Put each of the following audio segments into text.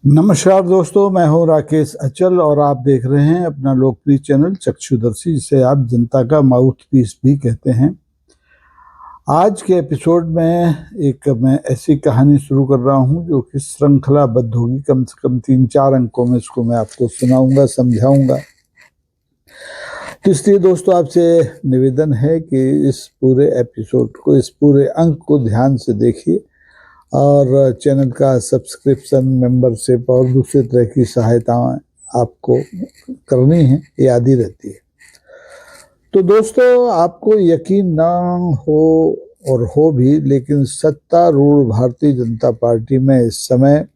नमस्कार दोस्तों, मैं हूं राकेश अचल और आप देख रहे हैं अपना लोकप्रिय चैनल चक्षुदर्शी, जिसे आप जनता का माउथ पीस भी कहते हैं। आज के एपिसोड में मैं ऐसी कहानी शुरू कर रहा हूं जो कि श्रृंखलाबद्ध होगी। कम से कम 3-4 अंकों में इसको मैं आपको सुनाऊंगा, समझाऊंगा। तो इसलिए दोस्तों आपसे निवेदन है कि इस पूरे एपिसोड को, इस पूरे अंक को ध्यान से देखिए और चैनल का सब्सक्रिप्शन, मेंबरशिप और दूसरे तरह की सहायताएं आपको करनी है, याद ही रहती है। तो दोस्तों, आपको यकीन ना हो और हो भी, लेकिन सत्तारूढ़ भारतीय जनता पार्टी में इस समय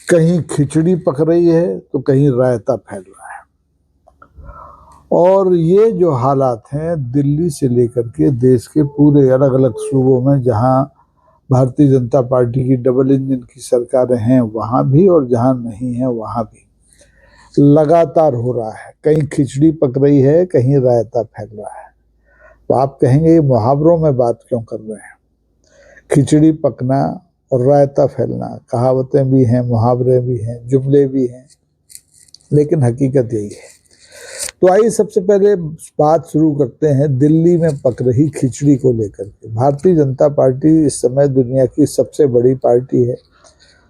कहीं खिचड़ी पक रही है तो कहीं रायता फैल रहा है। और ये जो हालात हैं दिल्ली से लेकर के देश के पूरे अलग अलग सूबों में, जहां भारतीय जनता पार्टी की डबल इंजन की सरकारें हैं वहां भी और जहां नहीं है वहां भी लगातार हो रहा है। कहीं खिचड़ी पक रही है, कहीं रायता फैल रहा है। तो आप कहेंगे मुहावरों में बात क्यों कर रहे हैं? खिचड़ी पकना और रायता फैलना कहावतें भी हैं, मुहावरे भी हैं, जुमले भी हैं, लेकिन हकीकत यही है। तो आइए सबसे पहले बात शुरू करते हैं दिल्ली में पक रही खिचड़ी को लेकर के। भारतीय जनता पार्टी इस समय दुनिया की सबसे बड़ी पार्टी है,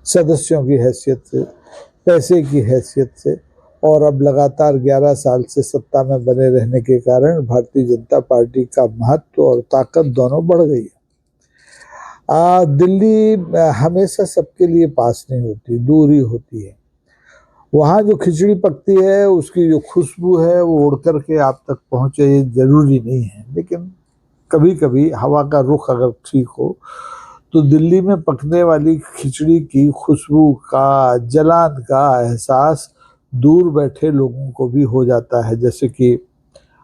सदस्यों की हैसियत से, पैसे की हैसियत से, और अब लगातार 11 साल से सत्ता में बने रहने के कारण भारतीय जनता पार्टी का महत्व और ताकत दोनों बढ़ गई है। दिल्ली हमेशा सबके लिए पास नहीं होती, दूर ही होती है। वहाँ जो खिचड़ी पकती है उसकी जो खुशबू है वो उड़ कर के आप तक पहुँचे, ये जरूरी नहीं है, लेकिन कभी कभी हवा का रुख अगर ठीक हो तो दिल्ली में पकने वाली खिचड़ी की खुशबू का, जलान का एहसास दूर बैठे लोगों को भी हो जाता है। जैसे कि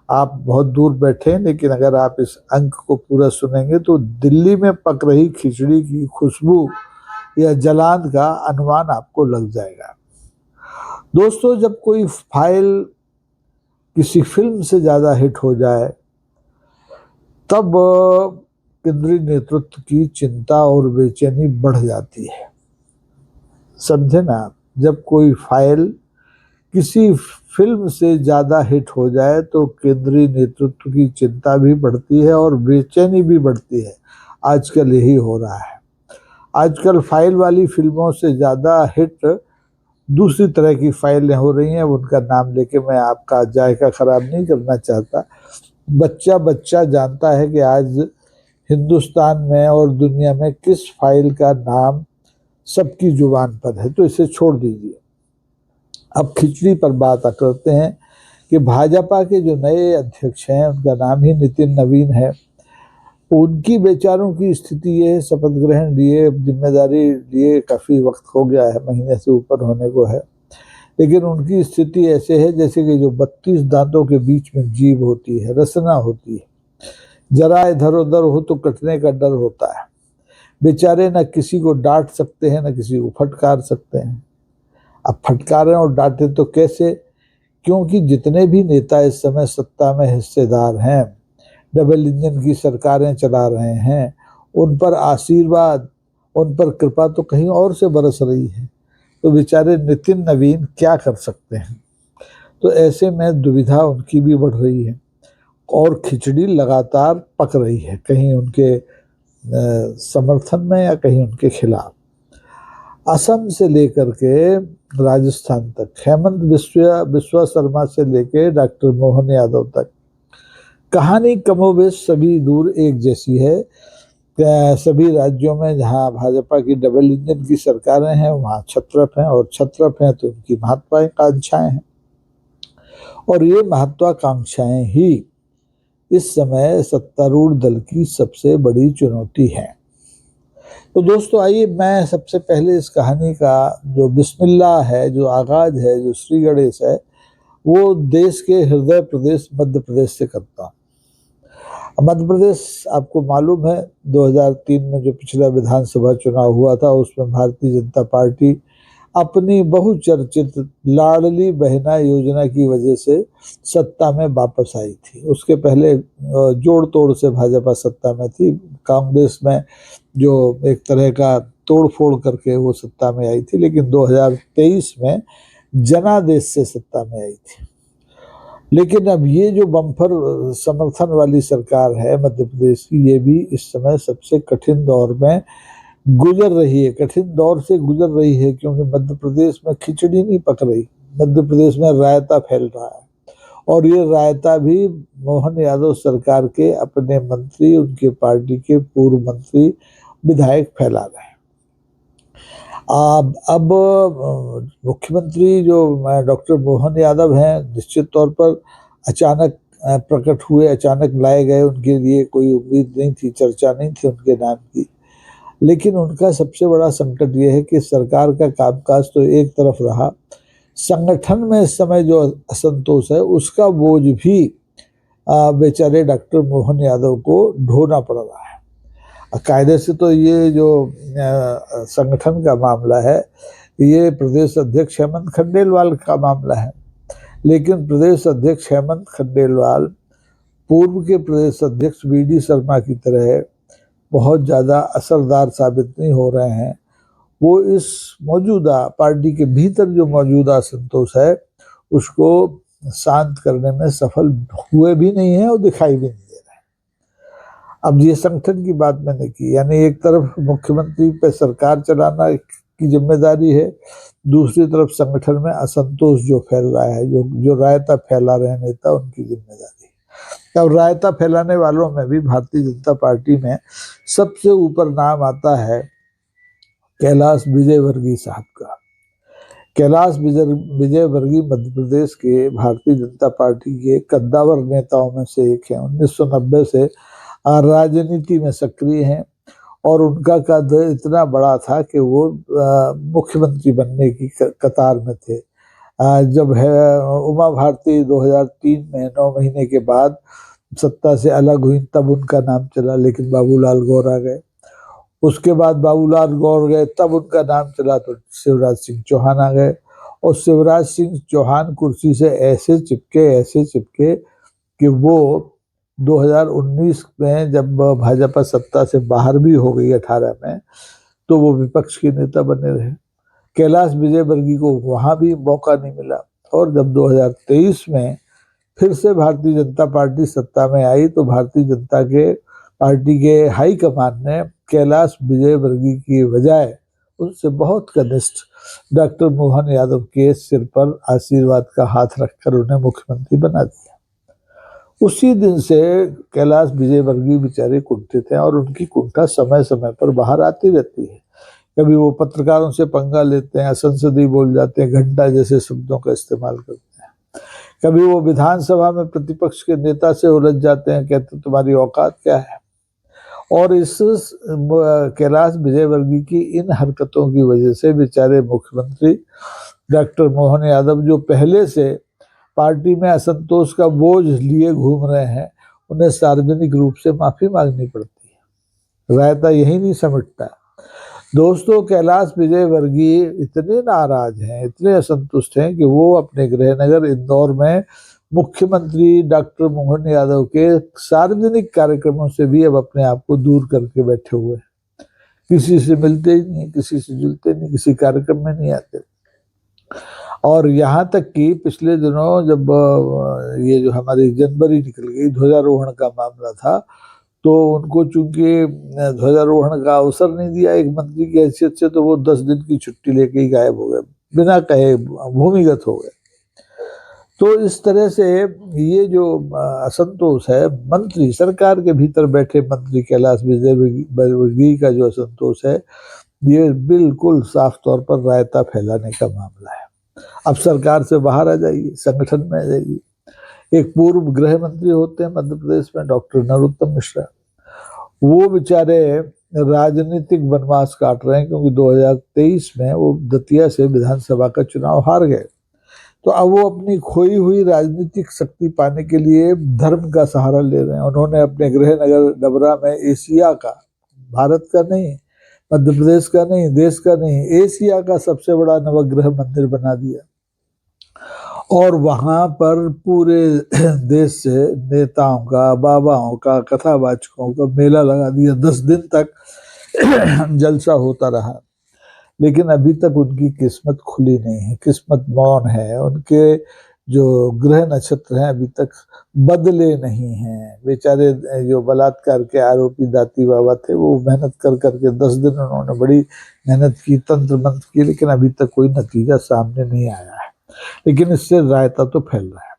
आप बहुत दूर बैठे हैं, लेकिन अगर आप इस अंक को पूरा सुनेंगे तो दिल्ली में पक रही खिचड़ी की खुशबू या जलान का अनुमान आपको लग जाएगा। दोस्तों, जब कोई फाइल किसी फिल्म से ज्यादा हिट हो जाए तब केंद्रीय नेतृत्व की चिंता और बेचैनी बढ़ जाती है। समझे ना आप? जब कोई फाइल किसी फिल्म से ज्यादा हिट हो जाए तो केंद्रीय नेतृत्व की चिंता भी बढ़ती है और बेचैनी भी बढ़ती है। आजकल यही हो रहा है। आजकल फाइल वाली फिल्मों से ज्यादा हिट दूसरी तरह की फाइलें हो रही हैं। उनका नाम लेके मैं आपका जायका खराब नहीं करना चाहता। बच्चा बच्चा जानता है कि आज हिंदुस्तान में और दुनिया में किस फाइल का नाम सबकी जुबान पर है, तो इसे छोड़ दीजिए। अब खिचड़ी पर बात करते हैं कि भाजपा के जो नए अध्यक्ष हैं उनका नाम ही नितिन नवीन है। उनकी बेचारों की स्थिति ये है, शपथ ग्रहण लिए, जिम्मेदारी लिए काफी वक्त हो गया है, महीने से ऊपर होने को है, लेकिन उनकी स्थिति ऐसे है जैसे कि जो 32 दांतों के बीच में जीभ होती है, रसना होती है, जरा इधर उधर हो तो कटने का डर होता है। बेचारे न किसी को डांट सकते हैं न किसी को फटकार सकते हैं। अब फटकारें और डांटे तो कैसे? क्योंकि जितने भी नेता इस समय सत्ता में हिस्सेदार हैं, डबल इंजन की सरकारें चला रहे हैं, उन पर आशीर्वाद, उन पर कृपा तो कहीं और से बरस रही है। तो बेचारे नितिन नवीन क्या कर सकते हैं? तो ऐसे में दुविधा उनकी भी बढ़ रही है और खिचड़ी लगातार पक रही है, कहीं उनके समर्थन में या कहीं उनके खिलाफ। असम से लेकर के राजस्थान तक, हेमंत बिस्वा शर्मा से लेकर डॉक्टर मोहन यादव तक, कहानी कमोबेश सभी दूर एक जैसी है। सभी राज्यों में जहां भाजपा की डबल इंजन की सरकारें हैं वहां छत्रप हैं, और छत्रप हैं तो उनकी महत्वाकांक्षाएं हैं, और ये महत्वाकांक्षाएं ही इस समय सत्तारूढ़ दल की सबसे बड़ी चुनौती है। तो दोस्तों आइए, मैं सबसे पहले इस कहानी का जो बिस्मिल्लाह है, जो आगाज है, जो श्री गणेश है, वो देश के हृदय प्रदेश मध्य प्रदेश से करता हूँ। मध्य प्रदेश आपको मालूम है 2003 में जो पिछला विधानसभा चुनाव हुआ था उसमें भारतीय जनता पार्टी अपनी बहुचर्चित लाडली बहना योजना की वजह से सत्ता में वापस आई थी। उसके पहले जोड़ तोड़ से भाजपा सत्ता में थी। कांग्रेस में जो एक तरह का तोड़ फोड़ करके वो सत्ता में आई थी, लेकिन 2023 में जनादेश से सत्ता में आई थी। लेकिन अब ये जो बम्पर समर्थन वाली सरकार है मध्य प्रदेश की, ये भी इस समय सबसे कठिन दौर में गुजर रही है, कठिन दौर से गुजर रही है, क्योंकि मध्य प्रदेश में खिचड़ी नहीं पक रही, मध्य प्रदेश में रायता फैल रहा है। और ये रायता भी मोहन यादव सरकार के अपने मंत्री, उनके पार्टी के पूर्व मंत्री, विधायक फैला रहे हैं। अब मुख्यमंत्री जो डॉक्टर मोहन यादव हैं, निश्चित तौर पर अचानक प्रकट हुए, अचानक लाए गए, उनके लिए कोई उम्मीद नहीं थी, चर्चा नहीं थी उनके नाम की। लेकिन उनका सबसे बड़ा संकट ये है कि सरकार का कामकाज तो एक तरफ रहा, संगठन में इस समय जो असंतोष है उसका बोझ भी बेचारे डॉक्टर मोहन यादव को ढोना पड़ रहा है। कायदे से तो ये जो संगठन का मामला है, ये प्रदेश अध्यक्ष हेमंत खंडेलवाल का मामला है, लेकिन प्रदेश अध्यक्ष हेमंत खंडेलवाल पूर्व के प्रदेश अध्यक्ष वीडी शर्मा की तरह बहुत ज़्यादा असरदार साबित नहीं हो रहे हैं। वो इस मौजूदा पार्टी के भीतर जो मौजूदा असंतोष है उसको शांत करने में सफल हुए भी नहीं है और दिखाई भी नहीं दे रहे हैं। अब ये संगठन की बात मैंने की, यानी एक तरफ मुख्यमंत्री पे सरकार चलाना की जिम्मेदारी है, दूसरी तरफ संगठन में असंतोष जो फैल रहा है, जो रायता फैला रहे नेता, उनकी जिम्मेदारी है। अब रायता फैलाने वालों में भी भारतीय जनता पार्टी में सबसे ऊपर नाम आता है कैलाश विजयवर्गीय साहब का। कैलाश विजयवर्गीय मध्य प्रदेश के भारतीय जनता पार्टी के कद्दावर नेताओं में से एक है। 1990 से राजनीति में सक्रिय हैं और उनका कद इतना बड़ा था कि वो मुख्यमंत्री बनने की कतार में थे। जब उमा भारती 2003 में 9 महीने के बाद सत्ता से अलग हुई, तब उनका नाम चला, लेकिन बाबूलाल गौर आ गए। उसके बाद बाबूलाल गौर गए, तब उनका नाम चला तो शिवराज सिंह चौहान आ गए। और शिवराज सिंह चौहान कुर्सी से ऐसे चिपके कि वो 2019 में जब भाजपा सत्ता से बाहर भी हो गई 18 में, तो वो विपक्ष के नेता बने रहे। कैलाश विजयवर्गीय को वहां भी मौका नहीं मिला। और जब 2023 में फिर से भारतीय जनता पार्टी सत्ता में आई तो भारतीय जनता के पार्टी के हाई कमान ने कैलाश विजयवर्गीय की बजाय उनसे बहुत कनिष्ठ डॉक्टर मोहन यादव के सिर पर आशीर्वाद का हाथ रखकर उन्हें मुख्यमंत्री बना दिया। उसी दिन से कैलाश विजयवर्गीय बेचारे कुंठित हैं और उनकी कुंठा समय समय पर बाहर आती रहती है। कभी वो पत्रकारों से पंगा लेते हैं, असंसदीय बोल जाते हैं, घंटा जैसे शब्दों का इस्तेमाल करते हैं। कभी वो विधानसभा में प्रतिपक्ष के नेता से उलझ जाते हैं, कहते तुम्हारी औकात क्या है। और इस कैलाश विजयवर्गीय की इन हरकतों की वजह से बेचारे मुख्यमंत्री डॉक्टर मोहन यादव, जो पहले से पार्टी में असंतोष का बोझ लिए घूम रहे हैं, उन्हें सार्वजनिक रूप से माफी मांगनी पड़ती है। रायता यही नहीं समेटता। दोस्तों, कैलाश विजयवर्गीय इतने नाराज हैं, इतने असंतुष्ट हैं कि वो अपने गृहनगर इंदौर में मुख्यमंत्री डॉक्टर मोहन यादव के सार्वजनिक कार्यक्रमों से भी अब अपने आप को दूर करके बैठे हुए हैं। किसी से मिलते ही नहीं, किसी से जुलते नहीं, किसी कार्यक्रम में नहीं आते। और यहाँ तक कि पिछले दिनों जब ये जो हमारी जनवरी निकल गई, ध्वजारोहण का मामला था, तो उनको चूंकि ध्वजारोहण का अवसर नहीं दिया एक मंत्री की हैसियत से, तो वो 10 दिन की छुट्टी लेके ही गायब हो गए, बिना कहे भूमिगत हो गए। तो इस तरह से ये जो असंतोष है, मंत्री सरकार के भीतर बैठे मंत्री कैलाश विजयवर्गीय का जो असंतोष है, ये बिल्कुल साफ तौर पर रायता फैलाने का मामला है। अब सरकार से बाहर आ जाइए, संगठन में आ जाइए। एक पूर्व गृह मंत्री होते हैं मध्य प्रदेश में, डॉक्टर नरोत्तम मिश्रा, वो बेचारे राजनीतिक वनवास काट रहे हैं, क्योंकि 2023 में वो दतिया से विधानसभा का चुनाव हार गए। तो अब वो अपनी खोई हुई राजनीतिक शक्ति पाने के लिए धर्म का सहारा ले रहे हैं। उन्होंने अपने गृह नगर डबरा में एशिया का, भारत का नहीं, मध्य प्रदेश का नहीं, देश का नहीं, एशिया का सबसे बड़ा नवग्रह मंदिर बना दिया। और वहां पर पूरे देश से नेताओं का, बाबाओं का, कथावाचकों का मेला लगा दिया। 10 दिन तक जलसा होता रहा, लेकिन अभी तक उनकी किस्मत खुली नहीं है, किस्मत मौन है। उनके जो ग्रह नक्षत्र हैं अभी तक बदले नहीं हैं। बेचारे जो बलात्कार के आरोपी दाती बाबा थे, वो मेहनत कर करके 10 दिन उन्होंने बड़ी मेहनत की, तंत्र मंत्र की, लेकिन अभी तक कोई नतीजा सामने नहीं आया है। लेकिन इससे रायता तो फैल रहा है,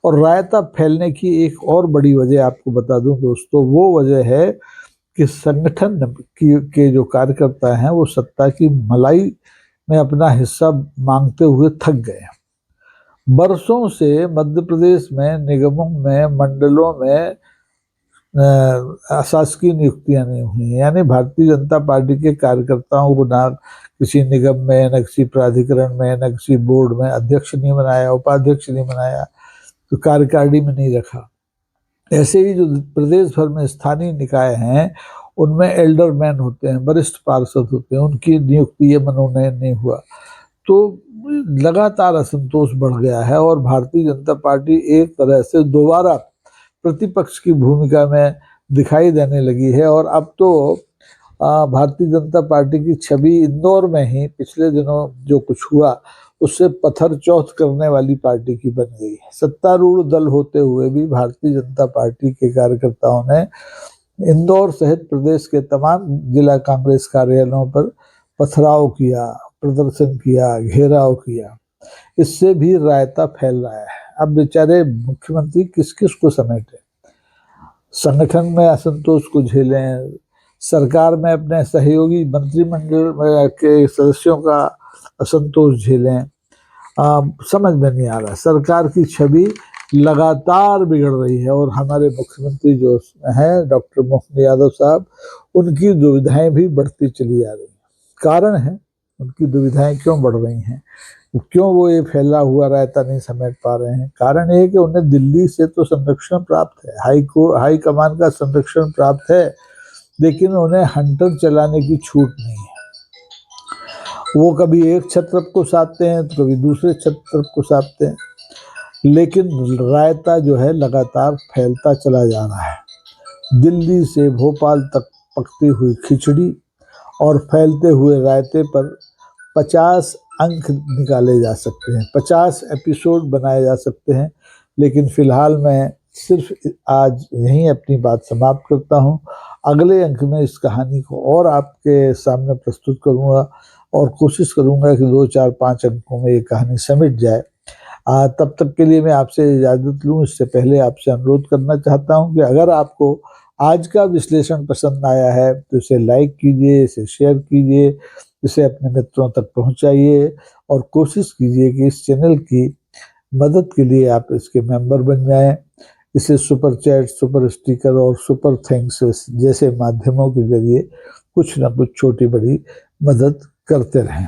और रायता फैलने की एक और बड़ी वजह आपको बता दूं दोस्तों, वो वजह है कि संगठन के जो कार्यकर्ता हैं वो सत्ता की मलाई में अपना हिस्सा मांगते हुए थक गए। बरसों से मध्य प्रदेश में निगमों में, मंडलों में अशासकीय नियुक्तियां नहीं हुई, यानी भारतीय जनता पार्टी के कार्यकर्ताओं को ना किसी निगम में, न किसी प्राधिकरण में, न किसी बोर्ड में अध्यक्ष नहीं बनाया, उपाध्यक्ष नहीं बनाया, तो कार्यकारिणी में नहीं रखा। ऐसे ही जो प्रदेश भर में स्थानीय निकाय हैं उनमें एल्डर मैन होते हैं, वरिष्ठ पार्षद होते हैं, उनकी नियुक्ति, ये मनोनयन नहीं हुआ, तो लगातार असंतोष बढ़ गया है। और भारतीय जनता पार्टी एक तरह से दोबारा प्रतिपक्ष की भूमिका में दिखाई देने लगी है। और अब तो भारतीय जनता पार्टी की छवि इंदौर में ही पिछले दिनों जो कुछ हुआ उससे पत्थर चौथ करने वाली पार्टी की बन गई है। सत्तारूढ़ दल होते हुए भी भारतीय जनता पार्टी के कार्यकर्ताओं ने इंदौर सहित प्रदेश के तमाम जिला कांग्रेस कार्यालयों पर पथराव किया, प्रदर्शन किया, घेराव किया। इससे भी रायता फैल रहा है। अब बेचारे मुख्यमंत्री किस किस को समेटे, संगठन में असंतोष को झेलें, सरकार में अपने सहयोगी मंत्रिमंडल के सदस्यों का असंतोष झेलें, समझ में नहीं आ रहा। सरकार की छवि लगातार बिगड़ रही है, और हमारे मुख्यमंत्री जो हैं डॉक्टर मोहन यादव साहब, उनकी दुविधाएं भी बढ़ती चली आ रही हैं। कारण है उनकी दुविधाएं क्यों बढ़ रही हैं, क्यों वो ये फैला हुआ रायता नहीं समेट पा रहे हैं। कारण ये कि उन्हें दिल्ली से तो संरक्षण प्राप्त है, हाई कमान का संरक्षण प्राप्त है, लेकिन उन्हें हंटर चलाने की छूट नहीं है। वो कभी एक छत्रप को साधते हैं तो कभी दूसरे छत्रप को साधते हैं, लेकिन रायता जो है लगातार फैलता चला जा रहा है। दिल्ली से भोपाल तक पकती हुई खिचड़ी और फैलते हुए रायते पर 50 अंक निकाले जा सकते हैं, 50 एपिसोड बनाए जा सकते हैं। लेकिन फिलहाल मैं सिर्फ आज यहीं अपनी बात समाप्त करता हूं। अगले अंक में इस कहानी को और आपके सामने प्रस्तुत करूंगा, और कोशिश करूंगा कि 2, 4, 5 अंकों में ये कहानी समिट जाए। तब तक के लिए मैं आपसे इजाज़त लूँ। इससे पहले आपसे अनुरोध करना चाहता हूँ कि अगर आपको आज का विश्लेषण पसंद आया है तो इसे लाइक कीजिए, इसे शेयर कीजिए, इसे अपने मित्रों तक पहुंचाइए, और कोशिश कीजिए कि इस चैनल की मदद के लिए आप इसके मेंबर बन जाएं। इसे सुपर चैट, सुपर स्टिकर और सुपर थैंक्स जैसे माध्यमों के जरिए कुछ न कुछ छोटी बड़ी मदद करते रहें।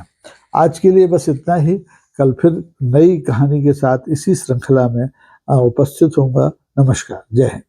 आज के लिए बस इतना ही। कल फिर नई कहानी के साथ इसी श्रृंखला में उपस्थित होऊंगा। नमस्कार, जय हिंद।